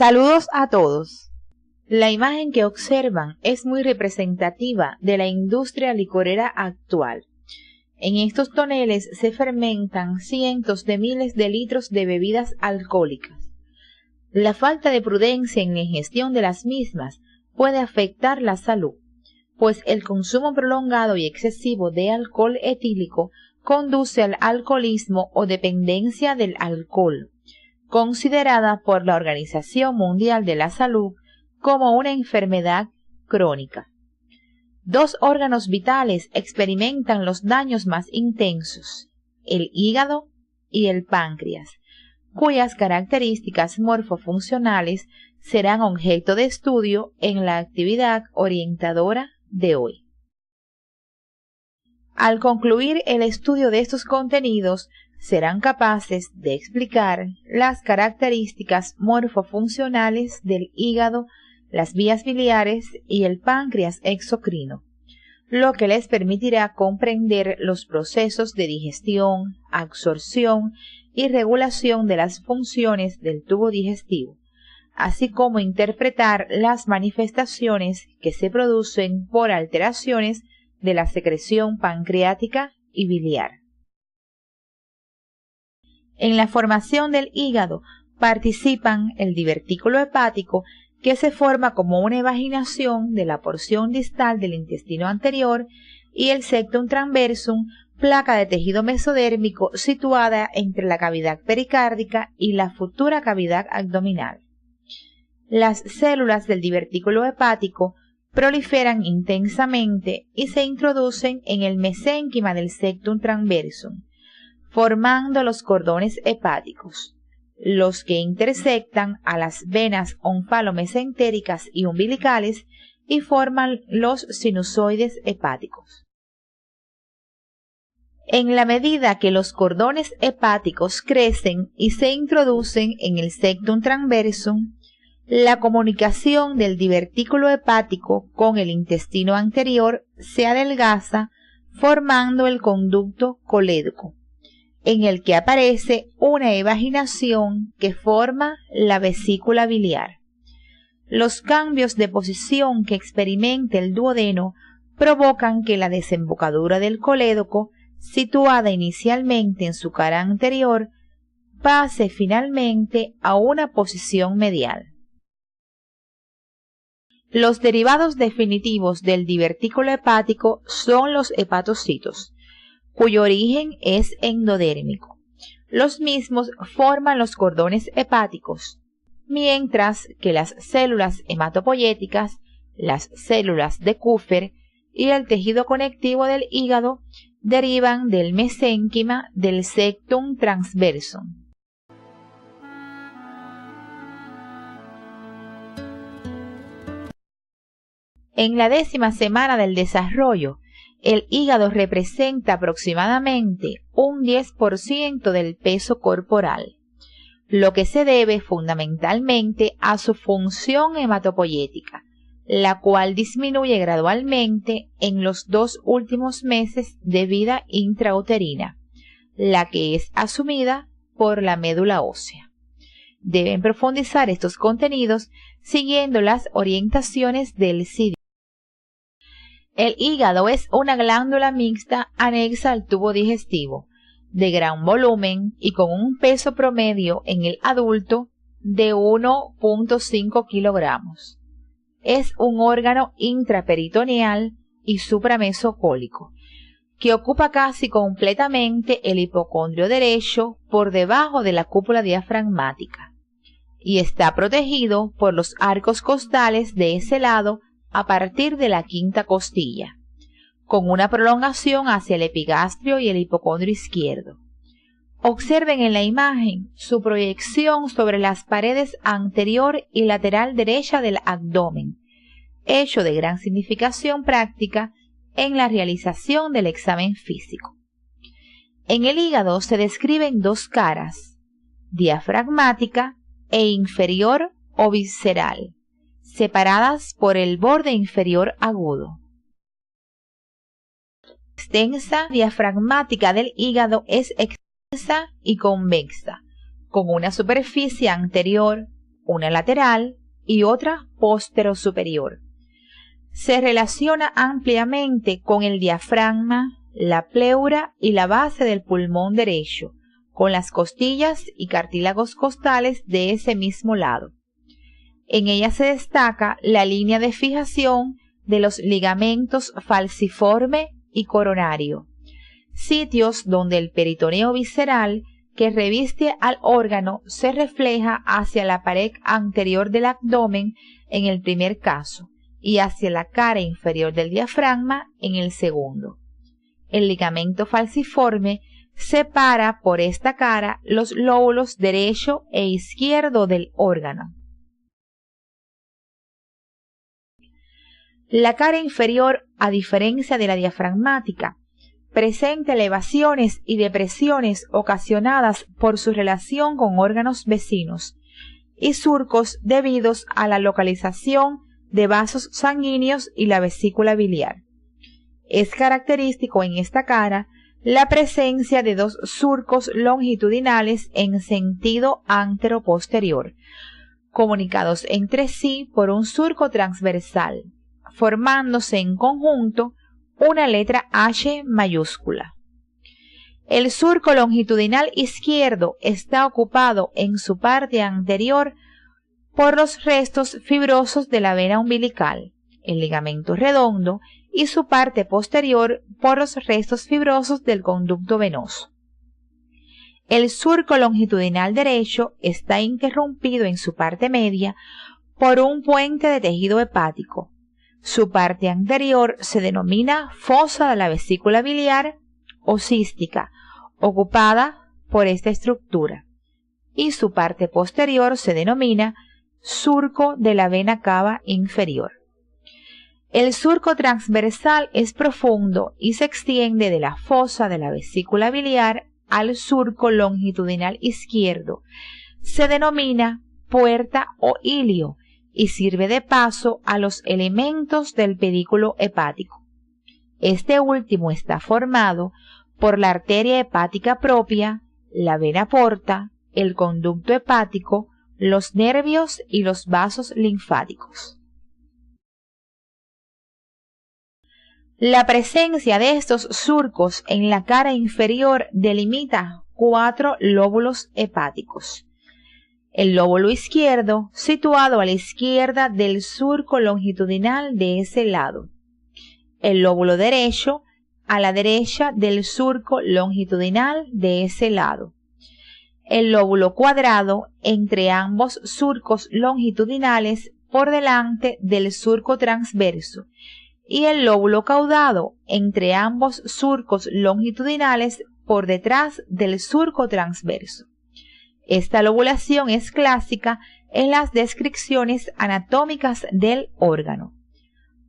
Saludos a todos. La imagen que observan es muy representativa de la industria licorera actual. En estos toneles se fermentan cientos de miles de litros de bebidas alcohólicas. La falta de prudencia en la ingestión de las mismas puede afectar la salud, pues el consumo prolongado y excesivo de alcohol etílico conduce al alcoholismo o dependencia del alcohol, considerada por la Organización Mundial de la Salud como una enfermedad crónica. Dos órganos vitales experimentan los daños más intensos, el hígado y el páncreas, cuyas características morfofuncionales serán objeto de estudio en la actividad orientadora de hoy. Al concluir el estudio de estos contenidos, serán capaces de explicar las características morfofuncionales del hígado, las vías biliares y el páncreas exocrino, lo que les permitirá comprender los procesos de digestión, absorción y regulación de las funciones del tubo digestivo, así como interpretar las manifestaciones que se producen por alteraciones de la secreción pancreática y biliar. En la formación del hígado participan el divertículo hepático, que se forma como una evaginación de la porción distal del intestino anterior, y el septum transversum, placa de tejido mesodérmico situada entre la cavidad pericárdica y la futura cavidad abdominal. Las células del divertículo hepático proliferan intensamente y se introducen en el mesénquima del septum transversum, formando los cordones hepáticos, los que intersectan a las venas onfalomesentéricas y umbilicales y forman los sinusoides hepáticos. En la medida que los cordones hepáticos crecen y se introducen en el septum transversum, la comunicación del divertículo hepático con el intestino anterior se adelgaza, formando el conducto colédoco, en el que aparece una evaginación que forma la vesícula biliar. Los cambios de posición que experimenta el duodeno provocan que la desembocadura del colédoco, situada inicialmente en su cara anterior, pase finalmente a una posición medial. Los derivados definitivos del divertículo hepático son los hepatocitos, cuyo origen es endodérmico. Los mismos forman los cordones hepáticos, mientras que las células hematopoyéticas, las células de Kupffer y el tejido conectivo del hígado derivan del mesénquima del septum transversum. En la 10ª semana del desarrollo, el hígado representa aproximadamente un 10% del peso corporal, lo que se debe fundamentalmente a su función hematopoyética, la cual disminuye gradualmente en los 2 últimos meses de vida intrauterina, la que es asumida por la médula ósea. Deben profundizar estos contenidos siguiendo las orientaciones del CD. El hígado es una glándula mixta anexa al tubo digestivo, de gran volumen y con un peso promedio en el adulto de 1.5 kilogramos. Es un órgano intraperitoneal y supramesocólico, que ocupa casi completamente el hipocondrio derecho por debajo de la cúpula diafragmática, y está protegido por los arcos costales de ese lado a partir de la 5ª costilla, con una prolongación hacia el epigastrio y el hipocondrio izquierdo. Observen en la imagen su proyección sobre las paredes anterior y lateral derecha del abdomen, hecho de gran significación práctica en la realización del examen físico. En el hígado se describen 2 caras, diafragmática e inferior o visceral, separadas por el borde inferior agudo. Extensa diafragmática del hígado es extensa y convexa, con una superficie anterior, una lateral y otra posterosuperior. Se relaciona ampliamente con el diafragma, la pleura y la base del pulmón derecho, con las costillas y cartílagos costales de ese mismo lado. En ella se destaca la línea de fijación de los ligamentos falciforme y coronario, sitios donde el peritoneo visceral que reviste al órgano se refleja hacia la pared anterior del abdomen en el primer caso y hacia la cara inferior del diafragma en el segundo. El ligamento falciforme separa por esta cara los lóbulos derecho e izquierdo del órgano. La cara inferior, a diferencia de la diafragmática, presenta elevaciones y depresiones ocasionadas por su relación con órganos vecinos y surcos debidos a la localización de vasos sanguíneos y la vesícula biliar. Es característico en esta cara la presencia de dos surcos longitudinales en sentido antero-posterior, comunicados entre sí por un surco transversal, formándose en conjunto una letra H mayúscula. El surco longitudinal izquierdo está ocupado en su parte anterior por los restos fibrosos de la vena umbilical, el ligamento redondo, y su parte posterior por los restos fibrosos del conducto venoso. El surco longitudinal derecho está interrumpido en su parte media por un puente de tejido hepático. Su parte anterior se denomina fosa de la vesícula biliar o cística, ocupada por esta estructura, y su parte posterior se denomina surco de la vena cava inferior. El surco transversal es profundo y se extiende de la fosa de la vesícula biliar al surco longitudinal izquierdo. Se denomina puerta o ilio y sirve de paso a los elementos del pedículo hepático. Este último está formado por la arteria hepática propia, la vena porta, el conducto hepático, los nervios y los vasos linfáticos. La presencia de estos surcos en la cara inferior delimita 4 lóbulos hepáticos. El lóbulo izquierdo, situado a la izquierda del surco longitudinal de ese lado. El lóbulo derecho, a la derecha del surco longitudinal de ese lado. El lóbulo cuadrado, entre ambos surcos longitudinales, por delante del surco transverso. Y el lóbulo caudado, entre ambos surcos longitudinales, por detrás del surco transverso. Esta lobulación es clásica en las descripciones anatómicas del órgano,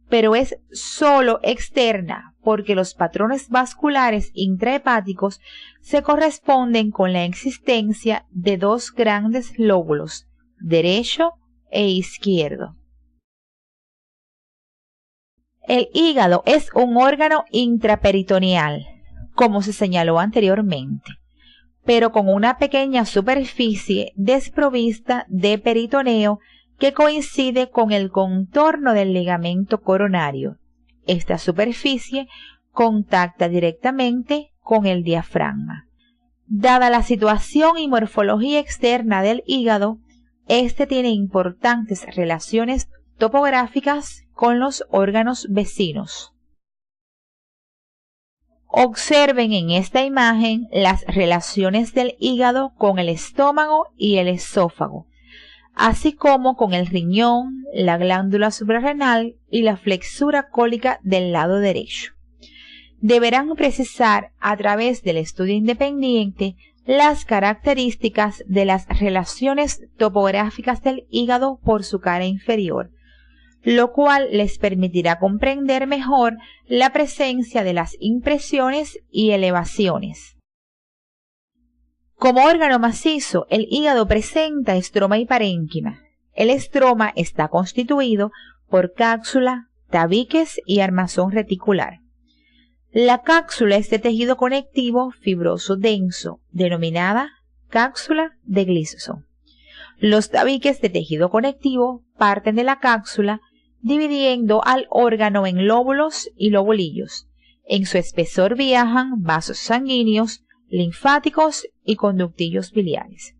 pero es sólo externa porque los patrones vasculares intrahepáticos se corresponden con la existencia de 2 grandes lóbulos, derecho e izquierdo. El hígado es un órgano intraperitoneal, como se señaló anteriormente, pero con una pequeña superficie desprovista de peritoneo que coincide con el contorno del ligamento coronario. Esta superficie contacta directamente con el diafragma. Dada la situación y morfología externa del hígado, este tiene importantes relaciones topográficas con los órganos vecinos. Observen en esta imagen las relaciones del hígado con el estómago y el esófago, así como con el riñón, la glándula suprarrenal y la flexura cólica del lado derecho. Deberán precisar a través del estudio independiente las características de las relaciones topográficas del hígado por su cara inferior, lo cual les permitirá comprender mejor la presencia de las impresiones y elevaciones. Como órgano macizo, el hígado presenta estroma y parénquima. El estroma está constituido por cápsula, tabiques y armazón reticular. La cápsula es de tejido conectivo fibroso denso, denominada cápsula de Gleason. Los tabiques de tejido conectivo parten de la cápsula, dividiendo al órgano en lóbulos y lobulillos. En su espesor viajan vasos sanguíneos, linfáticos y conductillos biliares.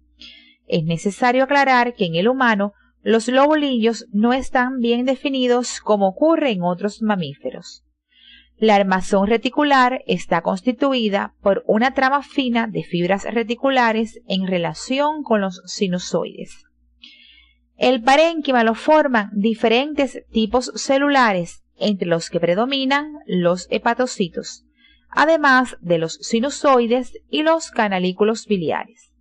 Es necesario aclarar que en el humano los lobulillos no están bien definidos como ocurre en otros mamíferos. La armazón reticular está constituida por una trama fina de fibras reticulares en relación con los sinusoides. El parénquima lo forman diferentes tipos celulares, entre los que predominan los hepatocitos, además de los sinusoides y los canalículos biliares.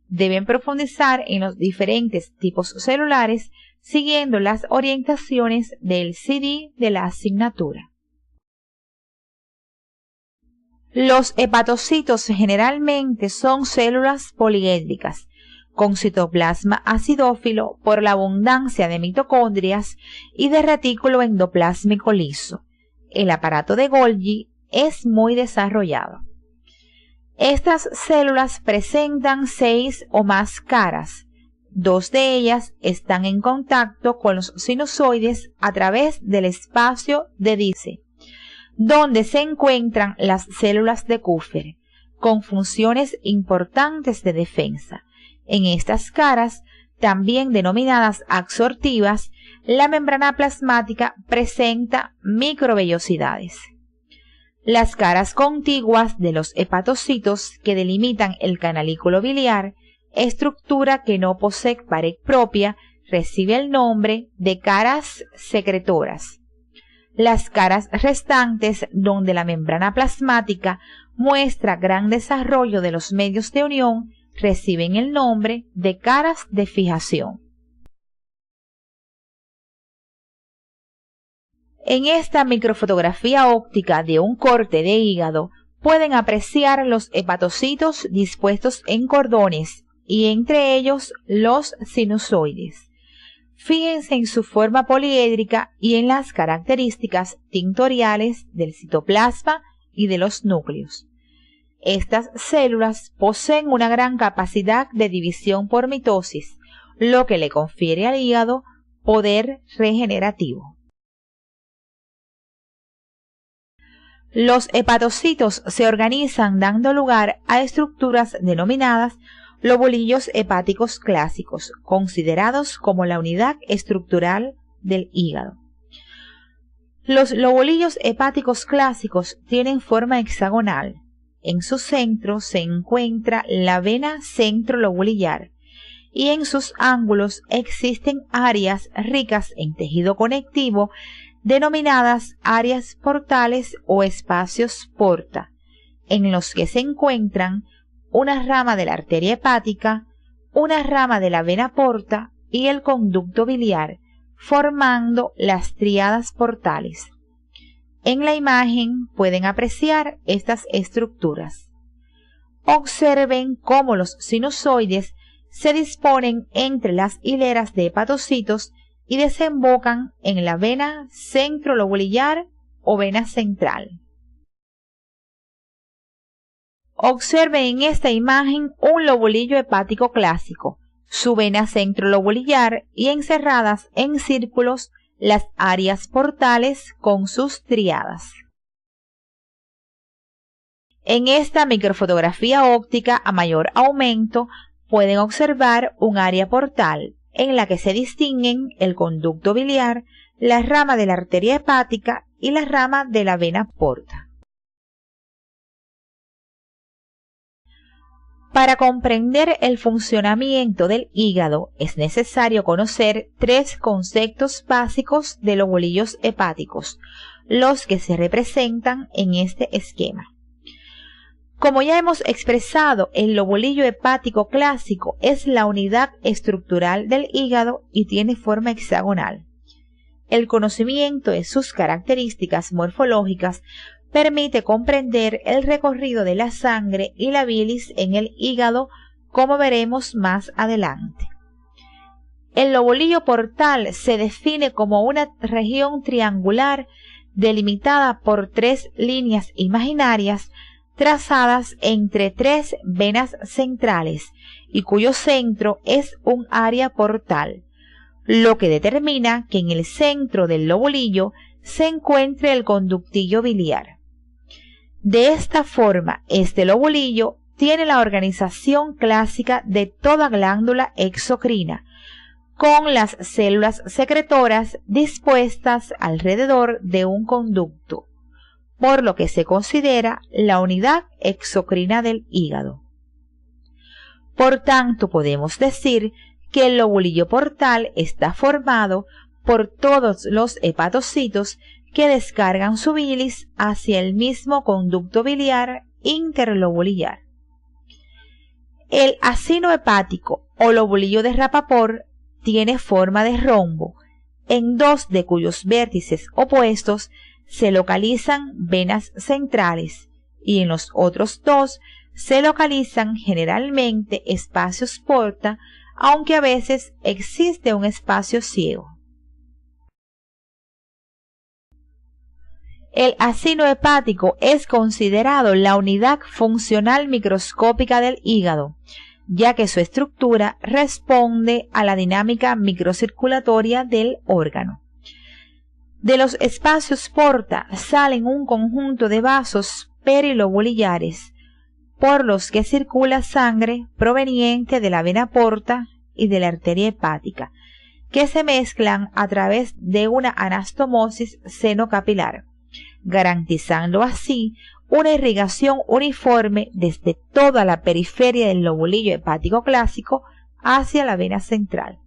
Deben profundizar en los diferentes tipos celulares siguiendo las orientaciones del CD de la asignatura. Los hepatocitos generalmente son células poliédricas, con citoplasma acidófilo por la abundancia de mitocondrias y de retículo endoplásmico liso. El aparato de Golgi es muy desarrollado. Estas células presentan 6 o más caras. 2 de ellas están en contacto con los sinusoides a través del espacio de Dice, donde se encuentran las células de Kupffer, con funciones importantes de defensa. En estas caras, también denominadas absortivas, la membrana plasmática presenta microvellosidades. Las caras contiguas de los hepatocitos que delimitan el canalículo biliar, estructura que no posee pared propia, recibe el nombre de caras secretoras. Las caras restantes, donde la membrana plasmática muestra gran desarrollo de los medios de unión, reciben el nombre de caras de fijación. En esta microfotografía óptica de un corte de hígado pueden apreciar los hepatocitos dispuestos en cordones y entre ellos los sinusoides. Fíjense en su forma poliédrica y en las características tintoriales del citoplasma y de los núcleos. Estas células poseen una gran capacidad de división por mitosis, lo que le confiere al hígado poder regenerativo. Los hepatocitos se organizan dando lugar a estructuras denominadas lobulillos hepáticos clásicos, considerados como la unidad estructural del hígado. Los lobulillos hepáticos clásicos tienen forma hexagonal. En su centro se encuentra la vena centrolobulillar y en sus ángulos existen áreas ricas en tejido conectivo denominadas áreas portales o espacios porta, en los que se encuentran una rama de la arteria hepática, una rama de la vena porta y el conducto biliar, formando las tríadas portales. En la imagen pueden apreciar estas estructuras. Observen cómo los sinusoides se disponen entre las hileras de hepatocitos y desembocan en la vena centrolobulillar o vena central. Observen en esta imagen un lobulillo hepático clásico, su vena centrolobulillar y encerradas en círculos las áreas portales con sus tríadas. En esta microfotografía óptica a mayor aumento pueden observar un área portal en la que se distinguen el conducto biliar, la rama de la arteria hepática y la rama de la vena porta. Para comprender el funcionamiento del hígado es necesario conocer 3 conceptos básicos de lobulillos hepáticos, los que se representan en este esquema. Como ya hemos expresado, el lobulillo hepático clásico es la unidad estructural del hígado y tiene forma hexagonal. El conocimiento de sus características morfológicas permite comprender el recorrido de la sangre y la bilis en el hígado, como veremos más adelante. El lobulillo portal se define como una región triangular delimitada por 3 líneas imaginarias trazadas entre 3 venas centrales y cuyo centro es un área portal, lo que determina que en el centro del lobulillo se encuentre el conductillo biliar. De esta forma, este lobulillo tiene la organización clásica de toda glándula exocrina, con las células secretoras dispuestas alrededor de un conducto, por lo que se considera la unidad exocrina del hígado. Por tanto, podemos decir que el lobulillo portal está formado por todos los hepatocitos que descargan su bilis hacia el mismo conducto biliar interlobulillar. El acino hepático o lobulillo de Rappaport tiene forma de rombo, en 2 de cuyos vértices opuestos se localizan venas centrales y en los otros 2 se localizan generalmente espacios porta, aunque a veces existe un espacio ciego. El acino hepático es considerado la unidad funcional microscópica del hígado, ya que su estructura responde a la dinámica microcirculatoria del órgano. De los espacios porta salen un conjunto de vasos perilobulillares, por los que circula sangre proveniente de la vena porta y de la arteria hepática, que se mezclan a través de una anastomosis seno-capilar, garantizando así una irrigación uniforme desde toda la periferia del lobulillo hepático clásico hacia la vena central.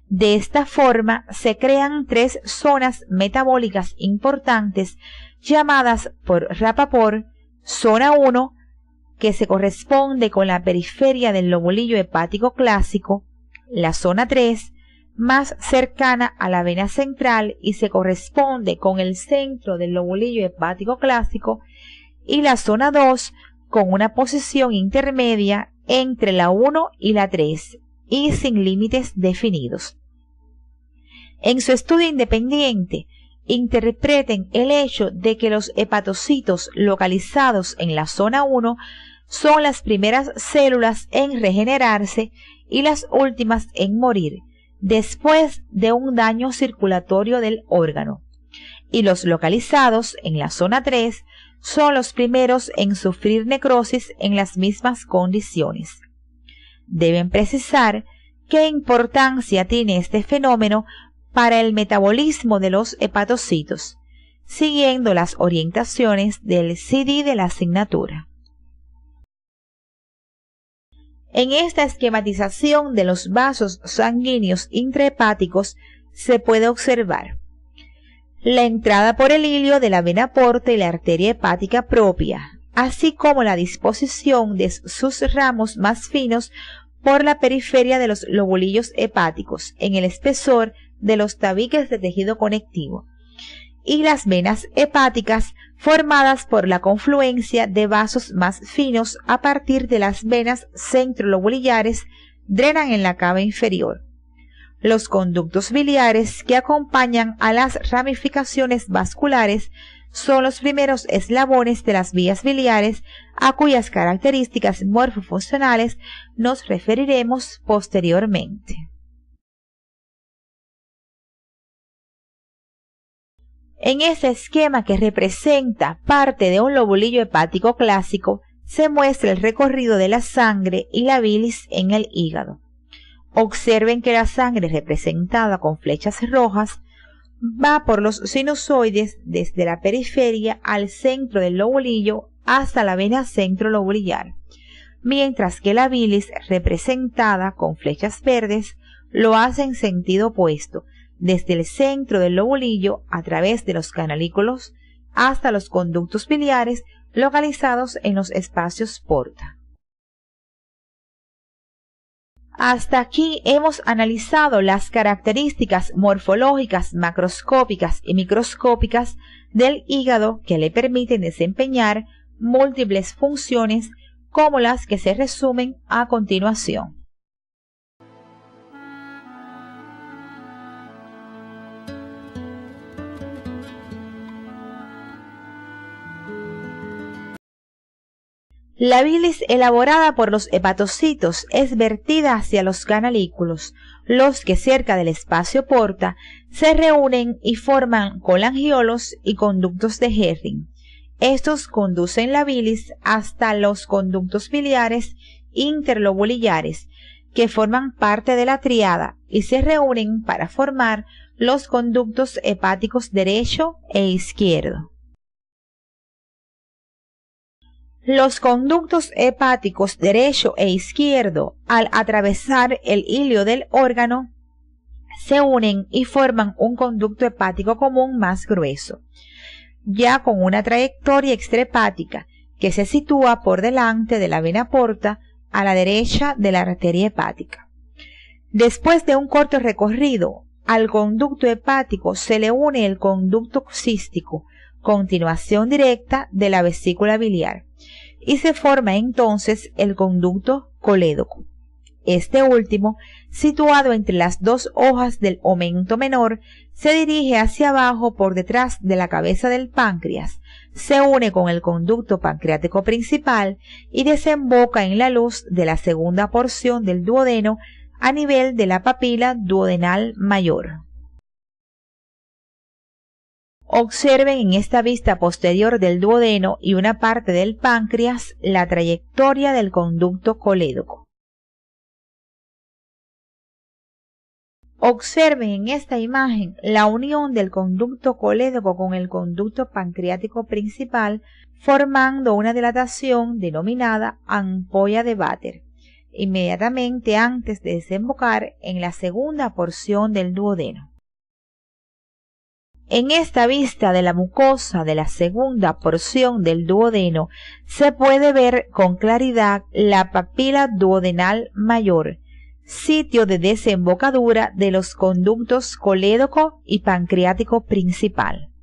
De esta forma se crean 3 zonas metabólicas importantes llamadas por Rappaport zona 1, que se corresponde con la periferia del lobulillo hepático clásico, la zona 3, más cercana a la vena central y se corresponde con el centro del lobulillo hepático clásico, y la zona 2 con una posición intermedia entre la 1 y la 3 y sin límites definidos. En su estudio independiente, interpreten el hecho de que los hepatocitos localizados en la zona 1 son las primeras células en regenerarse y las últimas en morir después de un daño circulatorio del órgano, y los localizados en la zona 3 son los primeros en sufrir necrosis en las mismas condiciones. Deben precisar qué importancia tiene este fenómeno para el metabolismo de los hepatocitos, siguiendo las orientaciones del CD de la asignatura. En esta esquematización de los vasos sanguíneos intrahepáticos se puede observar la entrada por el hilio de la vena porta y la arteria hepática propia, así como la disposición de sus ramos más finos por la periferia de los lobulillos hepáticos en el espesor de los tabiques de tejido conectivo, y las venas hepáticas formadas por la confluencia de vasos más finos a partir de las venas centrolobulillares drenan en la cava inferior. Los conductos biliares que acompañan a las ramificaciones vasculares son los primeros eslabones de las vías biliares, a cuyas características morfofuncionales nos referiremos posteriormente. En ese esquema, que representa parte de un lobulillo hepático clásico, se muestra el recorrido de la sangre y la bilis en el hígado. Observen que la sangre, representada con flechas rojas, va por los sinusoides desde la periferia al centro del lobulillo hasta la vena centrolobulillar, mientras que la bilis, representada con flechas verdes, lo hace en sentido opuesto, desde el centro del lobulillo a través de los canalículos hasta los conductos biliares localizados en los espacios porta. Hasta aquí hemos analizado las características morfológicas macroscópicas y microscópicas del hígado que le permiten desempeñar múltiples funciones, como las que se resumen a continuación. La bilis elaborada por los hepatocitos es vertida hacia los canalículos, los que cerca del espacio porta se reúnen y forman colangiolos y conductos de Herring. Estos conducen la bilis hasta los conductos biliares interlobulillares, que forman parte de la tríada y se reúnen para formar los conductos hepáticos derecho e izquierdo. Los conductos hepáticos derecho e izquierdo, al atravesar el hilio del órgano, se unen y forman un conducto hepático común más grueso, ya con una trayectoria extrahepática que se sitúa por delante de la vena porta a la derecha de la arteria hepática. Después de un corto recorrido, al conducto hepático se le une el conducto cístico, continuación directa de la vesícula biliar, y se forma entonces el conducto colédoco. Este último, situado entre las dos hojas del omento menor, se dirige hacia abajo por detrás de la cabeza del páncreas, se une con el conducto pancreático principal y desemboca en la luz de la segunda porción del duodeno a nivel de la papila duodenal mayor. Observen en esta vista posterior del duodeno y una parte del páncreas la trayectoria del conducto colédoco. Observen en esta imagen la unión del conducto colédoco con el conducto pancreático principal, formando una dilatación denominada ampolla de Vater, inmediatamente antes de desembocar en la segunda porción del duodeno. En esta vista de la mucosa de la segunda porción del duodeno se puede ver con claridad la papila duodenal mayor, sitio de desembocadura de los conductos colédoco y pancreático principal.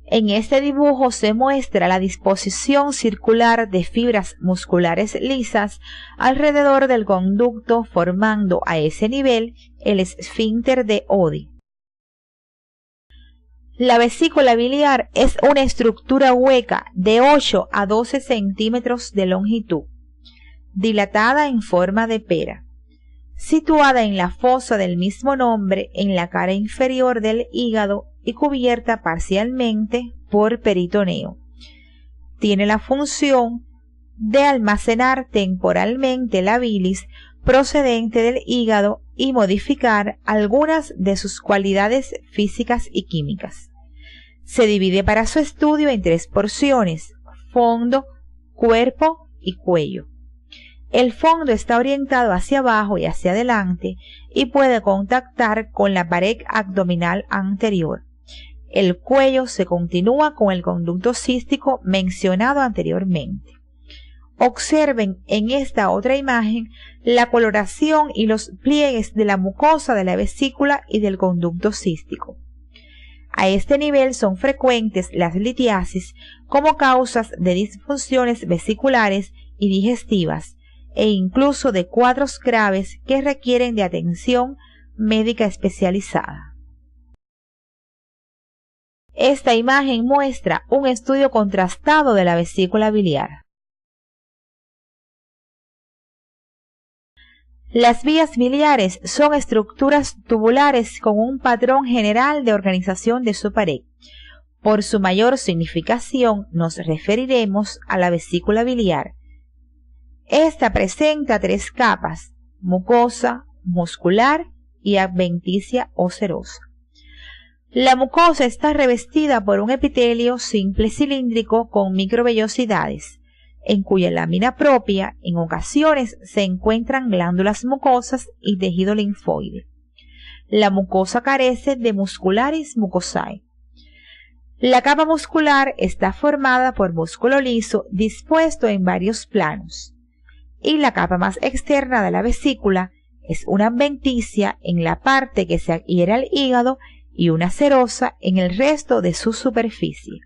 En este dibujo se muestra la disposición circular de fibras musculares lisas alrededor del conducto, formando a ese nivel el esfínter de Oddi. La vesícula biliar es una estructura hueca de 8 a 12 centímetros de longitud, dilatada en forma de pera, situada en la fosa del mismo nombre en la cara inferior del hígado y cubierta parcialmente por peritoneo. Tiene la función de almacenar temporalmente la bilis procedente del hígado y modificar algunas de sus cualidades físicas y químicas. Se divide para su estudio en 3 porciones: fondo, cuerpo y cuello. El fondo está orientado hacia abajo y hacia adelante y puede contactar con la pared abdominal anterior. El cuello se continúa con el conducto cístico mencionado anteriormente. Observen en esta otra imagen la coloración y los pliegues de la mucosa de la vesícula y del conducto cístico. A este nivel son frecuentes las litiasis como causas de disfunciones vesiculares y digestivas, e incluso de cuadros graves que requieren de atención médica especializada. Esta imagen muestra un estudio contrastado de la vesícula biliar. Las vías biliares son estructuras tubulares con un patrón general de organización de su pared. Por su mayor significación nos referiremos a la vesícula biliar. Esta presenta 3 capas: mucosa, muscular y adventicia o serosa. La mucosa está revestida por un epitelio simple cilíndrico con microvellosidades, en cuya lámina propia en ocasiones se encuentran glándulas mucosas y tejido linfoide. La mucosa carece de muscularis mucosae. La capa muscular está formada por músculo liso dispuesto en varios planos, y la capa más externa de la vesícula es una adventicia en la parte que se adhiere al hígado y una serosa en el resto de su superficie.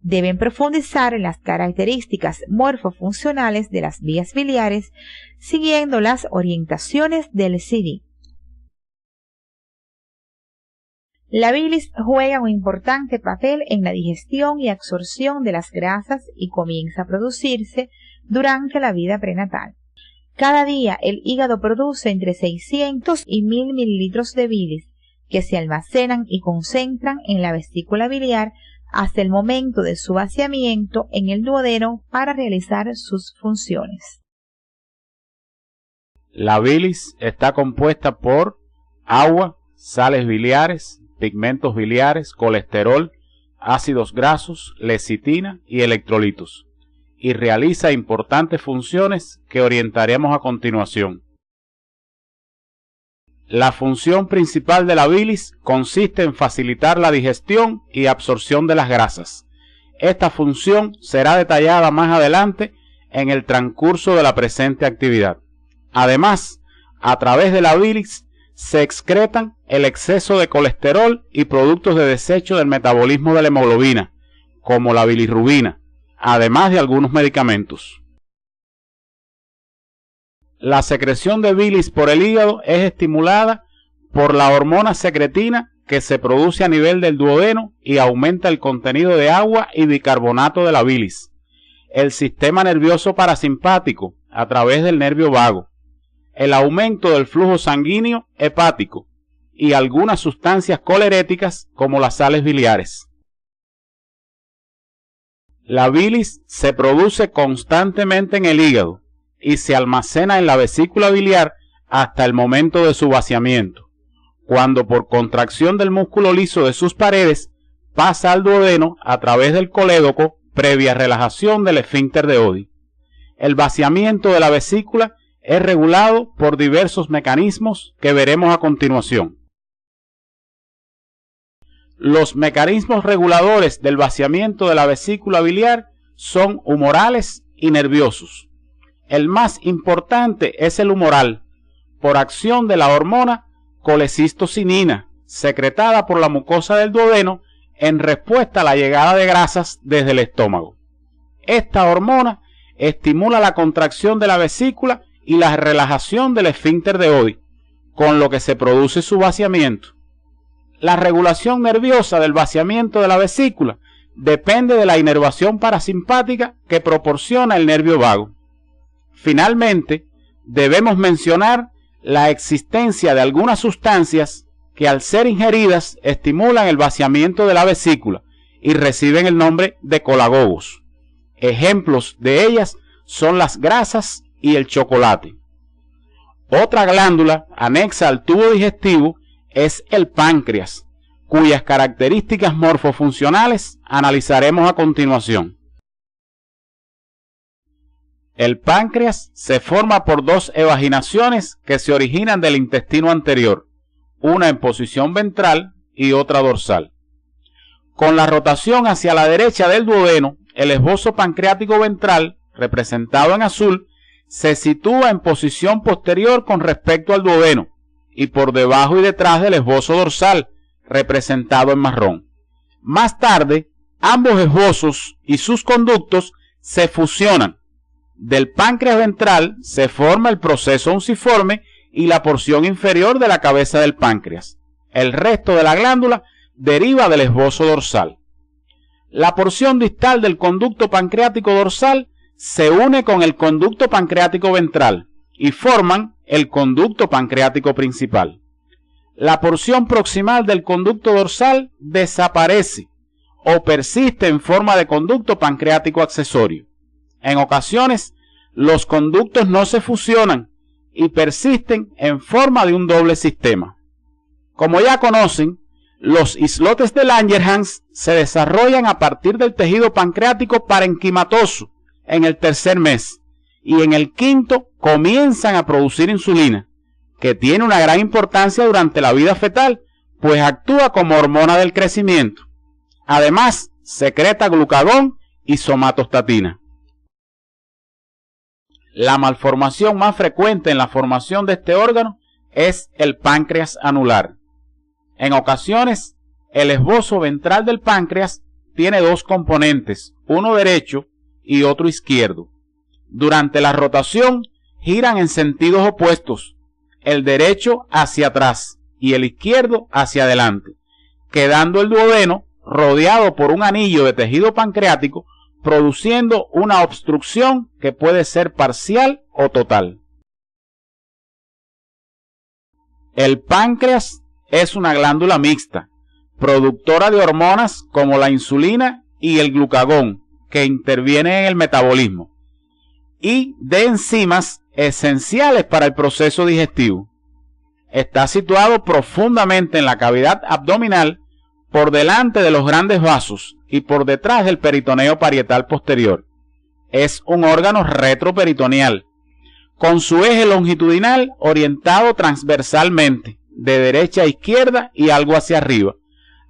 Deben profundizar en las características morfofuncionales de las vías biliares siguiendo las orientaciones del CD. La bilis juega un importante papel en la digestión y absorción de las grasas y comienza a producirse durante la vida prenatal. Cada día el hígado produce entre 600 y 1000 mililitros de bilis que se almacenan y concentran en la vesícula biliar hasta el momento de su vaciamiento en el duodeno para realizar sus funciones. La bilis está compuesta por agua, sales biliares, pigmentos biliares, colesterol, ácidos grasos, lecitina y electrolitos, y realiza importantes funciones que orientaremos a continuación. La función principal de la bilis consiste en facilitar la digestión y absorción de las grasas. Esta función será detallada más adelante en el transcurso de la presente actividad. Además, a través de la bilis se excretan el exceso de colesterol y productos de desecho del metabolismo de la hemoglobina, como la bilirrubina, además de algunos medicamentos. La secreción de bilis por el hígado es estimulada por la hormona secretina que se produce a nivel del duodeno y aumenta el contenido de agua y bicarbonato de la bilis, el sistema nervioso parasimpático a través del nervio vago, el aumento del flujo sanguíneo hepático y algunas sustancias coleréticas como las sales biliares. La bilis se produce constantemente en el hígado y se almacena en la vesícula biliar hasta el momento de su vaciamiento, cuando por contracción del músculo liso de sus paredes pasa al duodeno a través del colédoco previa relajación del esfínter de Oddi. El vaciamiento de la vesícula es regulado por diversos mecanismos que veremos a continuación. Los mecanismos reguladores del vaciamiento de la vesícula biliar son humorales y nerviosos. El más importante es el humoral, por acción de la hormona colecistocinina, secretada por la mucosa del duodeno en respuesta a la llegada de grasas desde el estómago. Esta hormona estimula la contracción de la vesícula y la relajación del esfínter de Oddi, con lo que se produce su vaciamiento. La regulación nerviosa del vaciamiento de la vesícula depende de la inervación parasimpática que proporciona el nervio vago. Finalmente, debemos mencionar la existencia de algunas sustancias que al ser ingeridas estimulan el vaciamiento de la vesícula y reciben el nombre de colagogos. Ejemplos de ellas son las grasas y el chocolate. Otra glándula anexa al tubo digestivo es el páncreas, cuyas características morfofuncionales analizaremos a continuación. El páncreas se forma por dos evaginaciones que se originan del intestino anterior, una en posición ventral y otra dorsal. Con la rotación hacia la derecha del duodeno, el esbozo pancreático ventral, representado en azul, se sitúa en posición posterior con respecto al duodeno y por debajo y detrás del esbozo dorsal, representado en marrón. Más tarde, ambos esbozos y sus conductos se fusionan. Del páncreas ventral se forma el proceso unciforme y la porción inferior de la cabeza del páncreas. El resto de la glándula deriva del esbozo dorsal. La porción distal del conducto pancreático dorsal se une con el conducto pancreático ventral y forman el conducto pancreático principal. La porción proximal del conducto dorsal desaparece o persiste en forma de conducto pancreático accesorio. En ocasiones, los conductos no se fusionan y persisten en forma de un doble sistema. Como ya conocen, los islotes de Langerhans se desarrollan a partir del tejido pancreático parenquimatoso en el tercer mes y en el quinto comienzan a producir insulina, que tiene una gran importancia durante la vida fetal, pues actúa como hormona del crecimiento. Además, secreta glucagón y somatostatina. La malformación más frecuente en la formación de este órgano es el páncreas anular. En ocasiones, el esbozo ventral del páncreas tiene dos componentes, uno derecho y otro izquierdo. Durante la rotación giran en sentidos opuestos, el derecho hacia atrás y el izquierdo hacia adelante, quedando el duodeno rodeado por un anillo de tejido pancreático, produciendo una obstrucción que puede ser parcial o total. El páncreas es una glándula mixta, productora de hormonas como la insulina y el glucagón, que intervienen en el metabolismo, y de enzimas esenciales para el proceso digestivo. Está situado profundamente en la cavidad abdominal, por delante de los grandes vasos y por detrás del peritoneo parietal posterior. Es un órgano retroperitoneal, con su eje longitudinal orientado transversalmente, de derecha a izquierda y algo hacia arriba,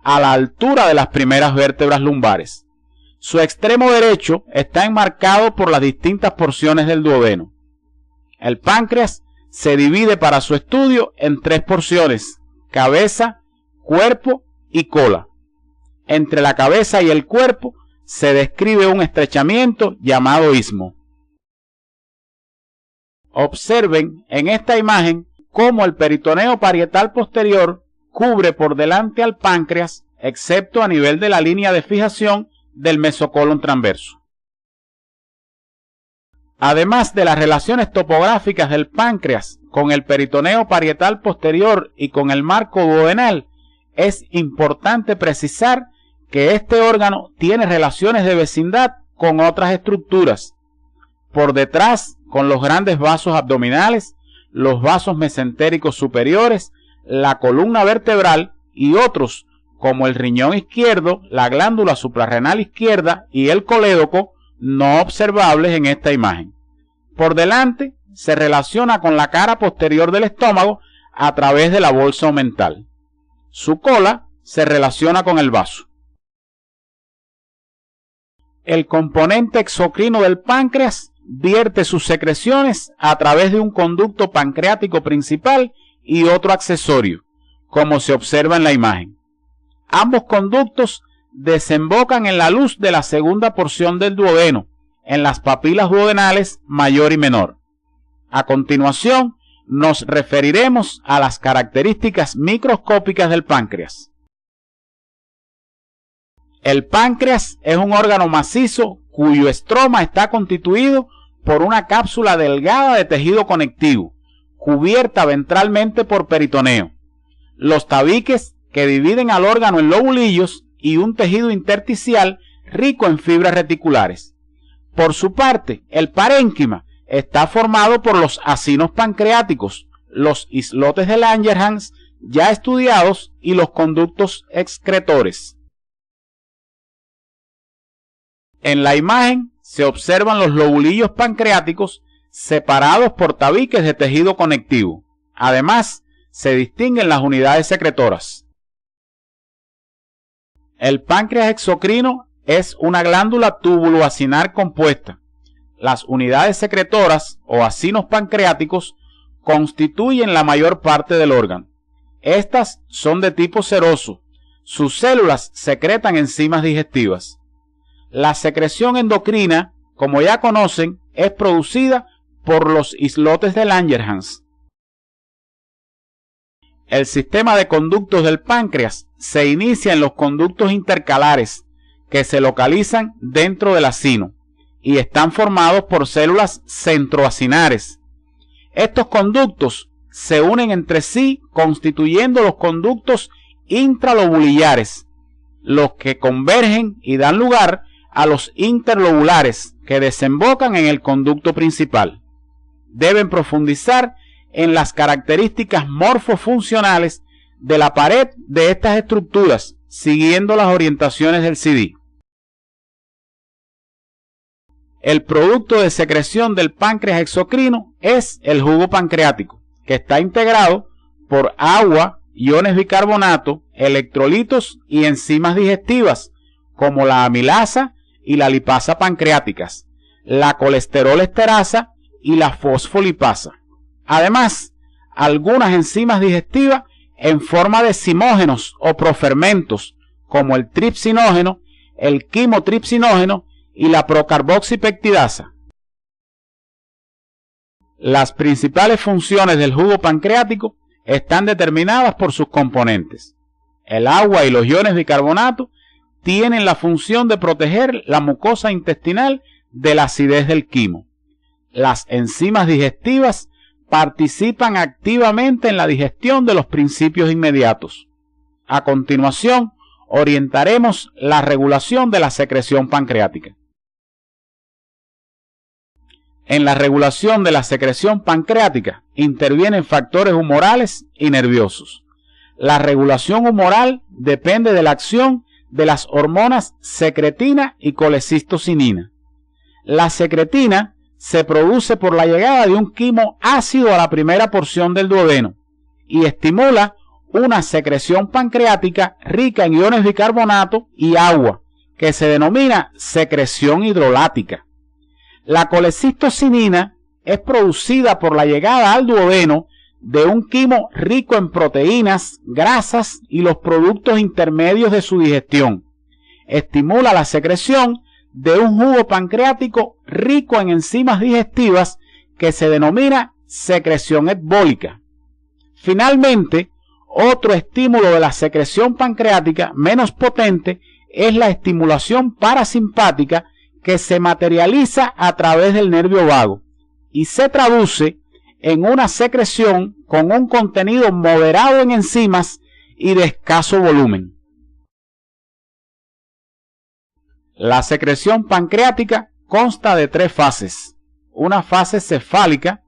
a la altura de las primeras vértebras lumbares. Su extremo derecho está enmarcado por las distintas porciones del duodeno. El páncreas se divide para su estudio en 3 porciones: cabeza, cuerpo y cola. Entre la cabeza y el cuerpo se describe un estrechamiento llamado istmo. Observen en esta imagen cómo el peritoneo parietal posterior cubre por delante al páncreas, excepto a nivel de la línea de fijación del mesocolon transverso. Además de las relaciones topográficas del páncreas con el peritoneo parietal posterior y con el marco duodenal, es importante precisar que este órgano tiene relaciones de vecindad con otras estructuras. Por detrás, con los grandes vasos abdominales, los vasos mesentéricos superiores, la columna vertebral y otros, como el riñón izquierdo, la glándula suprarrenal izquierda y el colédoco, no observables en esta imagen. Por delante, se relaciona con la cara posterior del estómago a través de la bolsa omental. Su cola se relaciona con el vaso. El componente exocrino del páncreas vierte sus secreciones a través de un conducto pancreático principal y otro accesorio, como se observa en la imagen. Ambos conductos desembocan en la luz de la segunda porción del duodeno, en las papilas duodenales mayor y menor. A continuación, nos referiremos a las características microscópicas del páncreas. El páncreas es un órgano macizo cuyo estroma está constituido por una cápsula delgada de tejido conectivo, cubierta ventralmente por peritoneo, los tabiques que dividen al órgano en lobulillos y un tejido intersticial rico en fibras reticulares. Por su parte, el parénquima está formado por los acinos pancreáticos, los islotes de Langerhans ya estudiados y los conductos excretores. En la imagen se observan los lobulillos pancreáticos separados por tabiques de tejido conectivo. Además, se distinguen las unidades secretoras. El páncreas exocrino es una glándula túbulo-acinar compuesta. Las unidades secretoras o acinos pancreáticos constituyen la mayor parte del órgano. Estas son de tipo seroso. Sus células secretan enzimas digestivas. La secreción endocrina, como ya conocen, es producida por los islotes de Langerhans. El sistema de conductos del páncreas se inicia en los conductos intercalares, que se localizan dentro del acino y están formados por células centroacinares. Estos conductos se unen entre sí constituyendo los conductos intralobulillares, los que convergen y dan lugar a los interlobulares que desembocan en el conducto principal. Deben profundizar en las características morfofuncionales de la pared de estas estructuras, siguiendo las orientaciones del CD. El producto de secreción del páncreas exocrino es el jugo pancreático, que está integrado por agua, iones bicarbonato, electrolitos y enzimas digestivas, como la amilasa y la lipasa pancreáticas, la colesterol esterasa y la fosfolipasa. Además, algunas enzimas digestivas en forma de zimógenos o profermentos, como el tripsinógeno, el quimotripsinógeno y la procarboxipeptidasa. Las principales funciones del jugo pancreático están determinadas por sus componentes. El agua y los iones de bicarbonato tienen la función de proteger la mucosa intestinal de la acidez del quimo. Las enzimas digestivas participan activamente en la digestión de los principios inmediatos. A continuación, orientaremos la regulación de la secreción pancreática. En la regulación de la secreción pancreática intervienen factores humorales y nerviosos. La regulación humoral depende de la acción de las hormonas secretina y colecistocinina. La secretina se produce por la llegada de un quimo ácido a la primera porción del duodeno y estimula una secreción pancreática rica en iones bicarbonato y agua, que se denomina secreción hidrolática. La colecistocinina es producida por la llegada al duodeno de un quimo rico en proteínas, grasas y los productos intermedios de su digestión. Estimula la secreción de un jugo pancreático rico en enzimas digestivas que se denomina secreción embólica. Finalmente, otro estímulo de la secreción pancreática menos potente es la estimulación parasimpática que se materializa a través del nervio vago y se traduce en una secreción con un contenido moderado en enzimas y de escaso volumen. La secreción pancreática consta de 3 fases. Una fase cefálica,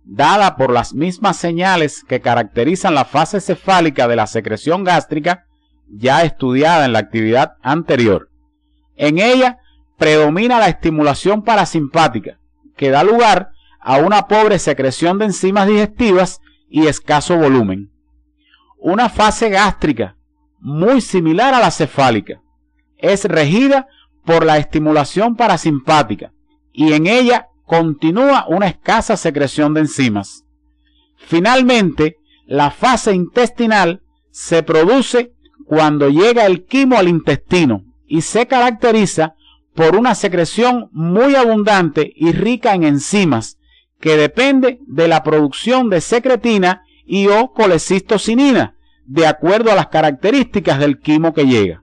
dada por las mismas señales que caracterizan la fase cefálica de la secreción gástrica, ya estudiada en la actividad anterior. En ella predomina la estimulación parasimpática, que da lugar a una pobre secreción de enzimas digestivas y escaso volumen. Una fase gástrica, muy similar a la cefálica, es regida por la estimulación parasimpática y en ella continúa una escasa secreción de enzimas. Finalmente, la fase intestinal se produce cuando llega el quimo al intestino y se caracteriza por una secreción muy abundante y rica en enzimas que depende de la producción de secretina y o colecistocinina, de acuerdo a las características del quimo que llega.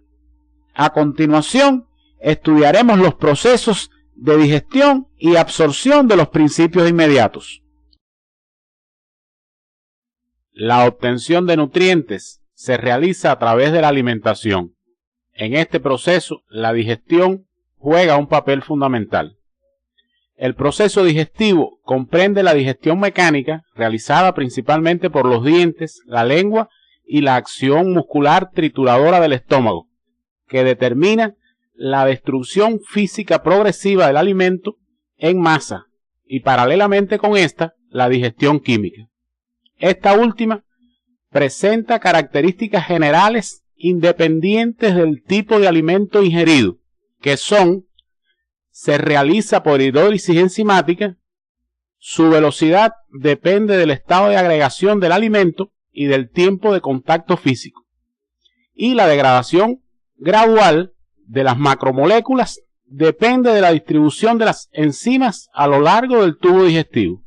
A continuación, estudiaremos los procesos de digestión y absorción de los principios inmediatos. La obtención de nutrientes se realiza a través de la alimentación. En este proceso, la digestión juega un papel fundamental. El proceso digestivo comprende la digestión mecánica, realizada principalmente por los dientes, la lengua y la acción muscular trituradora del estómago, que determina la destrucción física progresiva del alimento en masa y paralelamente con esta, la digestión química. Esta última presenta características generales independientes del tipo de alimento ingerido, que son: se realiza por hidrólisis enzimática, su velocidad depende del estado de agregación del alimento y del tiempo de contacto físico, y la degradación gradual de las macromoléculas depende de la distribución de las enzimas a lo largo del tubo digestivo.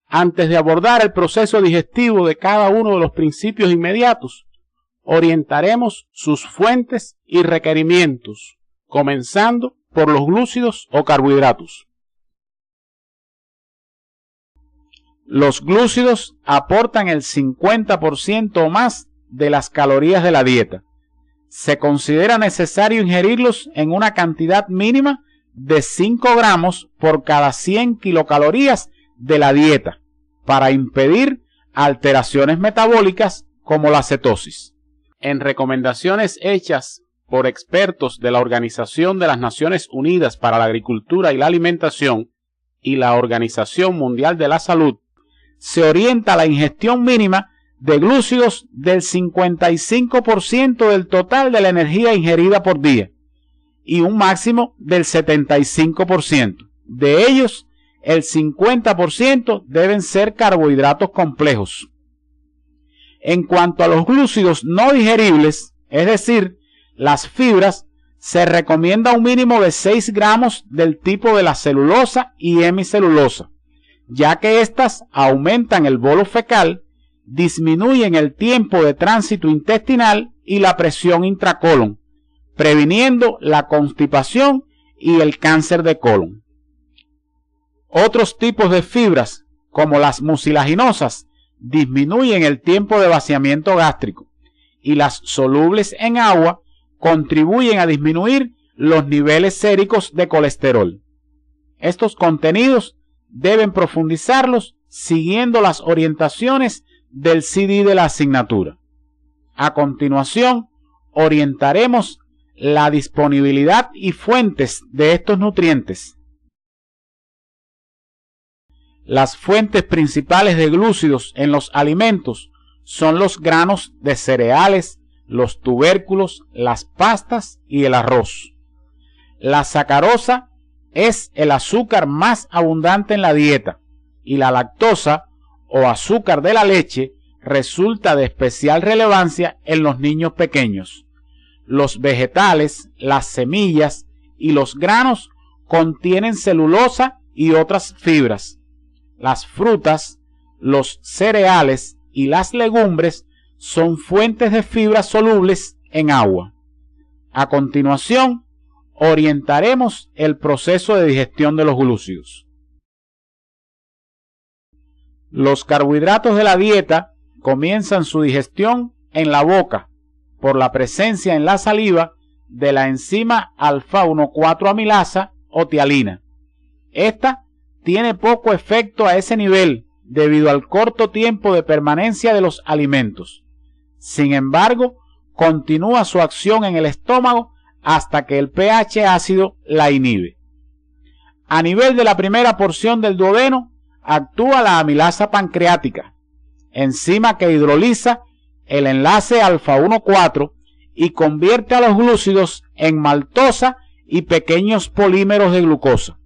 Antes de abordar el proceso digestivo de cada uno de los principios inmediatos, orientaremos sus fuentes y requerimientos, comenzando por los glúcidos o carbohidratos. Los glúcidos aportan el 50% o más de las calorías de la dieta. Se considera necesario ingerirlos en una cantidad mínima de 5 gramos por cada 100 kilocalorías de la dieta para impedir alteraciones metabólicas como la cetosis. En recomendaciones hechas por expertos de la Organización de las Naciones Unidas para la Agricultura y la Alimentación y la Organización Mundial de la Salud, se orienta la ingestión mínima de glúcidos del 55% del total de la energía ingerida por día y un máximo del 75%. De ellos, el 50% deben ser carbohidratos complejos. En cuanto a los glúcidos no digeribles, es decir, las fibras, se recomienda un mínimo de 6 gramos del tipo de la celulosa y hemicelulosa, ya que éstas aumentan el bolo fecal disminuyen el tiempo de tránsito intestinal y la presión intracolon, previniendo la constipación y el cáncer de colon. Otros tipos de fibras, como las mucilaginosas, disminuyen el tiempo de vaciamiento gástrico, y las solubles en agua contribuyen a disminuir los niveles séricos de colesterol. Estos contenidos deben profundizarlos siguiendo las orientaciones del CD de la asignatura. A continuación, orientaremos la disponibilidad y fuentes de estos nutrientes. Las fuentes principales de glúcidos en los alimentos son los granos de cereales, los tubérculos, las pastas y el arroz. La sacarosa es el azúcar más abundante en la dieta, y la lactosa o azúcar de la leche resulta de especial relevancia en los niños pequeños. Los vegetales, las semillas y los granos contienen celulosa y otras fibras. Las frutas, los cereales y las legumbres son fuentes de fibras solubles en agua. A continuación, orientaremos el proceso de digestión de los glúcidos. Los carbohidratos de la dieta comienzan su digestión en la boca por la presencia en la saliva de la enzima alfa-1,4 amilasa o tialina. Esta tiene poco efecto a ese nivel debido al corto tiempo de permanencia de los alimentos. Sin embargo, continúa su acción en el estómago hasta que el pH ácido la inhibe. A nivel de la primera porción del duodeno actúa la amilasa pancreática, enzima que hidroliza el enlace alfa-1,4 y convierte a los glúcidos en maltosa y pequeños polímeros de glucosa,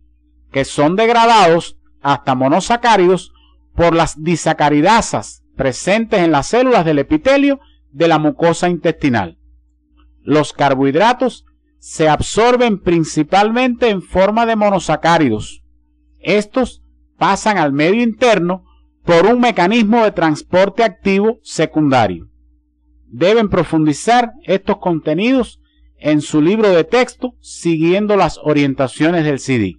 que son degradados hasta monosacáridos por las disacaridasas presentes en las células del epitelio de la mucosa intestinal. Los carbohidratos se absorben principalmente en forma de monosacáridos. Estos pasan al medio interno por un mecanismo de transporte activo secundario. Deben profundizar estos contenidos en su libro de texto siguiendo las orientaciones del CD.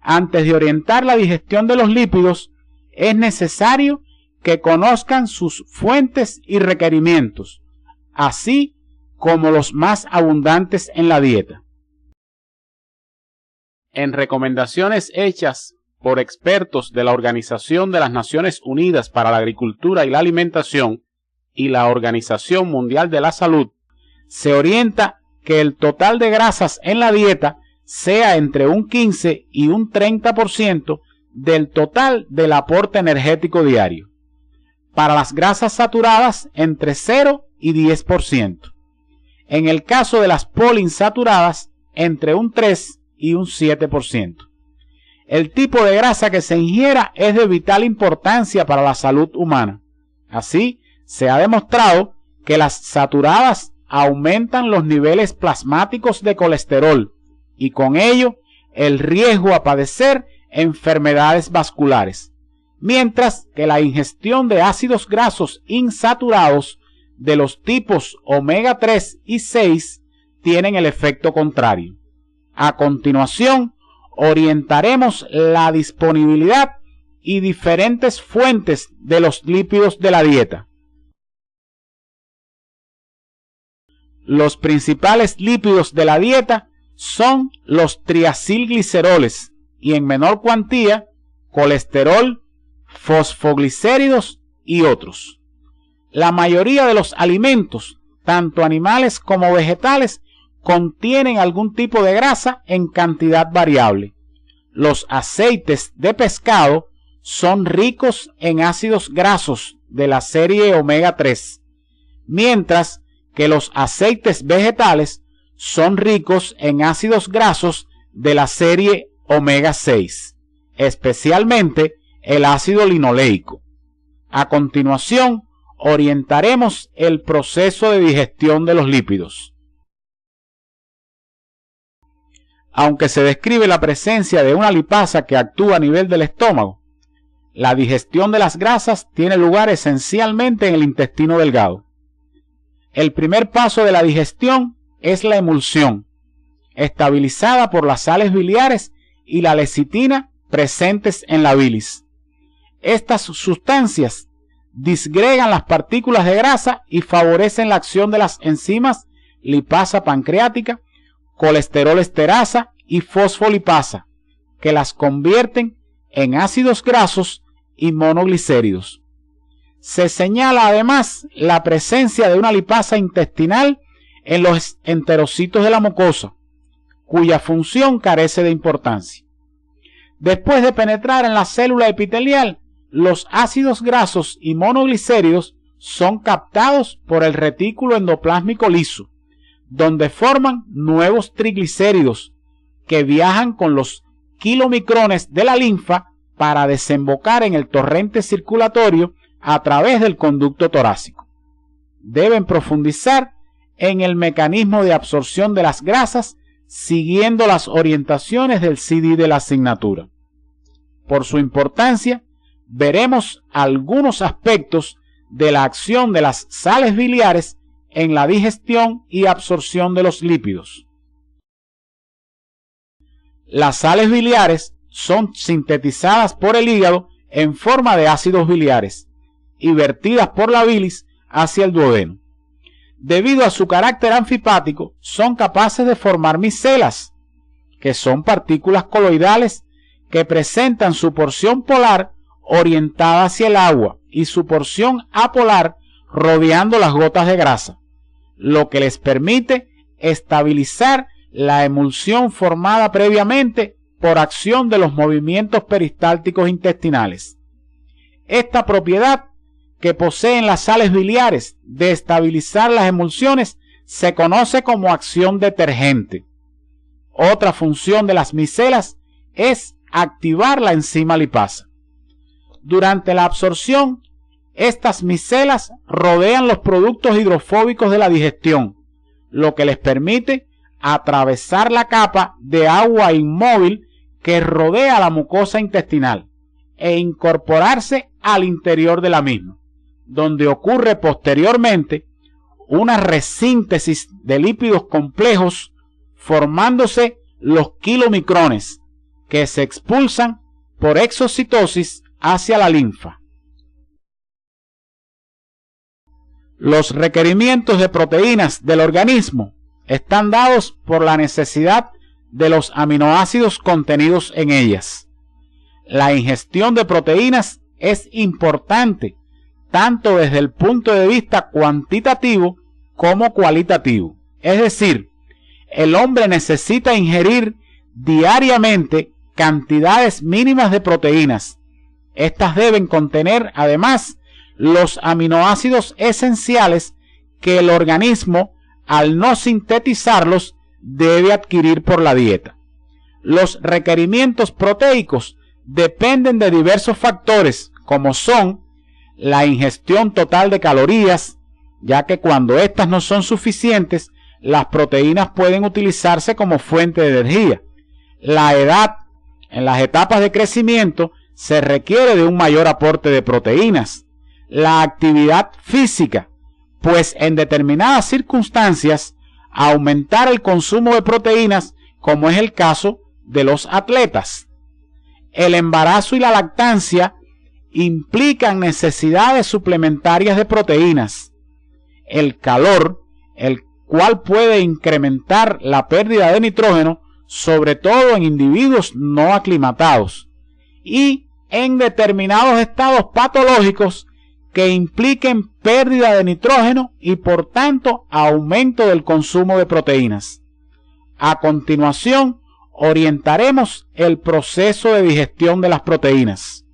Antes de orientar la digestión de los lípidos, es necesario que conozcan sus fuentes y requerimientos, así como los más abundantes en la dieta. En recomendaciones hechas por expertos de la Organización de las Naciones Unidas para la Agricultura y la Alimentación y la Organización Mundial de la Salud, se orienta que el total de grasas en la dieta sea entre un 15 y un 30% del total del aporte energético diario. Para las grasas saturadas, entre 0 y 10%. En el caso de las poliinsaturadas, entre un 3 y un 7%. El tipo de grasa que se ingiera es de vital importancia para la salud humana. Así, se ha demostrado que las saturadas aumentan los niveles plasmáticos de colesterol y con ello el riesgo a padecer enfermedades vasculares, mientras que la ingestión de ácidos grasos insaturados de los tipos omega 3 y 6 tienen el efecto contrario. A continuación, orientaremos la disponibilidad y diferentes fuentes de los lípidos de la dieta. Los principales lípidos de la dieta son los triacilgliceroles y en menor cuantía colesterol, fosfoglicéridos y otros. La mayoría de los alimentos, tanto animales como vegetales, contienen algún tipo de grasa en cantidad variable. Los aceites de pescado son ricos en ácidos grasos de la serie omega 3, mientras que los aceites vegetales son ricos en ácidos grasos de la serie omega 6, especialmente el ácido linoleico. A continuación, orientaremos el proceso de digestión de los lípidos. Aunque se describe la presencia de una lipasa que actúa a nivel del estómago, La digestión de las grasas tiene lugar esencialmente en el intestino delgado. El primer paso de la digestión es la emulsión, estabilizada por las sales biliares y la lecitina presentes en la bilis. Estas sustancias disgregan las partículas de grasa y favorecen la acción de las enzimas lipasa pancreática, colesterol esterasa y fosfolipasa, que las convierten en ácidos grasos y monoglicéridos. Se señala además la presencia de una lipasa intestinal en los enterocitos de la mucosa, cuya función carece de importancia. Después de penetrar en la célula epitelial, los ácidos grasos y monoglicéridos son captados por el retículo endoplásmico liso, donde forman nuevos triglicéridos que viajan con los kilomicrones de la linfa para desembocar en el torrente circulatorio a través del conducto torácico. Deben profundizar en el mecanismo de absorción de las grasas siguiendo las orientaciones del CD de la asignatura. Por su importancia, veremos algunos aspectos de la acción de las sales biliares en la digestión y absorción de los lípidos. Las sales biliares son sintetizadas por el hígado en forma de ácidos biliares y vertidas por la bilis hacia el duodeno. Debido a su carácter anfipático, son capaces de formar micelas, que son partículas coloidales que presentan su porción polar orientada hacia el agua y su porción apolar rodeando las gotas de grasa, lo que les permite estabilizar la emulsión formada previamente por acción de los movimientos peristálticos intestinales. Esta propiedad que poseen las sales biliares de estabilizar las emulsiones se conoce como acción detergente. Otra función de las micelas es activar la enzima lipasa. Durante la absorción, estas micelas rodean los productos hidrofóbicos de la digestión, lo que les permite atravesar la capa de agua inmóvil que rodea la mucosa intestinal e incorporarse al interior de la misma, donde ocurre posteriormente una resíntesis de lípidos complejos, formándose los kilomicrones, que se expulsan por exocitosis hacia la linfa. Los requerimientos de proteínas del organismo están dados por la necesidad de los aminoácidos contenidos en ellas. La ingestión de proteínas es importante tanto desde el punto de vista cuantitativo como cualitativo. Es decir, el hombre necesita ingerir diariamente cantidades mínimas de proteínas. Estas deben contener además los aminoácidos esenciales que el organismo, al no sintetizarlos, debe adquirir por la dieta. Los requerimientos proteicos dependen de diversos factores, como son la ingestión total de calorías, ya que cuando estas no son suficientes, las proteínas pueden utilizarse como fuente de energía. La edad. En las etapas de crecimiento se requiere de un mayor aporte de proteínas. La actividad física, pues en determinadas circunstancias aumentar el consumo de proteínas, como es el caso de los atletas. El embarazo y la lactancia implican necesidades suplementarias de proteínas. El calor, el cual puede incrementar la pérdida de nitrógeno, sobre todo en individuos no aclimatados, y en determinados estados patológicos que impliquen pérdida de nitrógeno y por tanto aumento del consumo de proteínas. A continuación, orientaremos el proceso de digestión de las proteínas.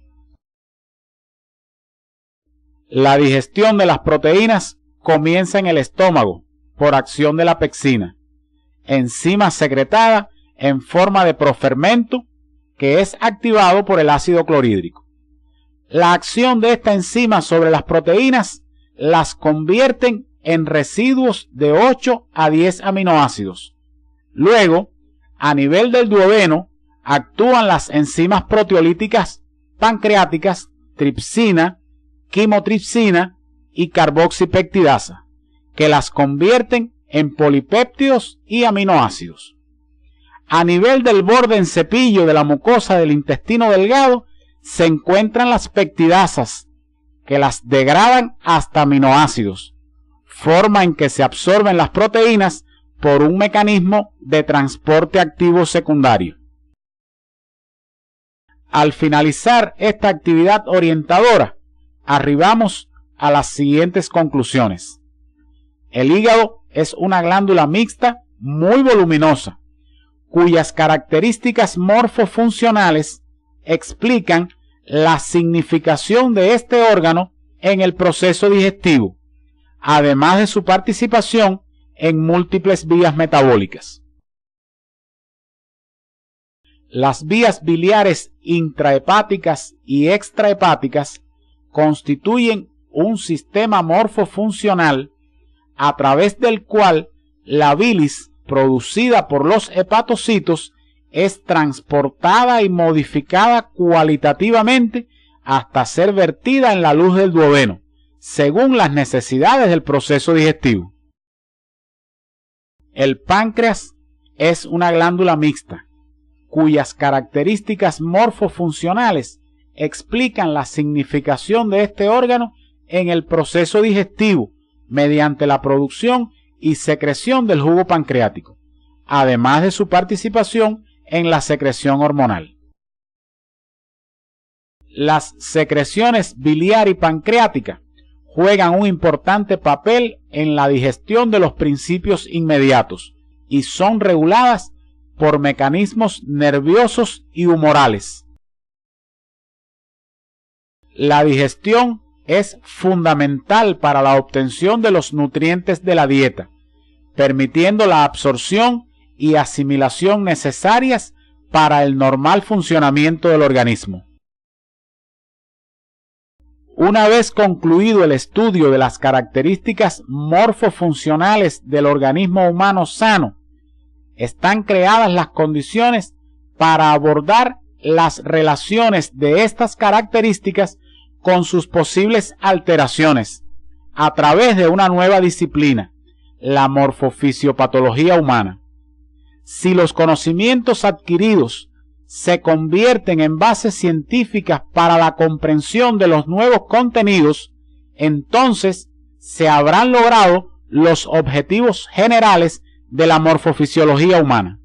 La digestión de las proteínas comienza en el estómago por acción de la pectina, enzima secretada en forma de profermento que es activado por el ácido clorhídrico. La acción de esta enzima sobre las proteínas las convierten en residuos de 8 a 10 aminoácidos. Luego, a nivel del duodeno, actúan las enzimas proteolíticas pancreáticas tripsina, quimotripsina y carboxipeptidasa, que las convierten en polipéptidos y aminoácidos. A nivel del borde en cepillo de la mucosa del intestino delgado se encuentran las peptidasas, que las degradan hasta aminoácidos, forma en que se absorben las proteínas por un mecanismo de transporte activo secundario. Al finalizar esta actividad orientadora, arribamos a las siguientes conclusiones. El hígado es una glándula mixta muy voluminosa, cuyas características morfofuncionales explican la significación de este órgano en el proceso digestivo, además de su participación en múltiples vías metabólicas. Las vías biliares intrahepáticas y extrahepáticas constituyen un sistema morfofuncional a través del cual la bilis producida por los hepatocitos es transportada y modificada cualitativamente hasta ser vertida en la luz del duodeno, según las necesidades del proceso digestivo. El páncreas es una glándula mixta, cuyas características morfofuncionales explican la significación de este órgano en el proceso digestivo mediante la producción y secreción del jugo pancreático, además de su participación en la secreción hormonal. Las secreciones biliar y pancreática juegan un importante papel en la digestión de los principios inmediatos y son reguladas por mecanismos nerviosos y humorales. La digestión es fundamental para la obtención de los nutrientes de la dieta, permitiendo la absorción y asimilación necesarias para el normal funcionamiento del organismo. Una vez concluido el estudio de las características morfofuncionales del organismo humano sano, están creadas las condiciones para abordar las relaciones de estas características con sus posibles alteraciones a través de una nueva disciplina, la morfofisiopatología humana. Si los conocimientos adquiridos se convierten en bases científicas para la comprensión de los nuevos contenidos, entonces se habrán logrado los objetivos generales de la morfofisiología humana.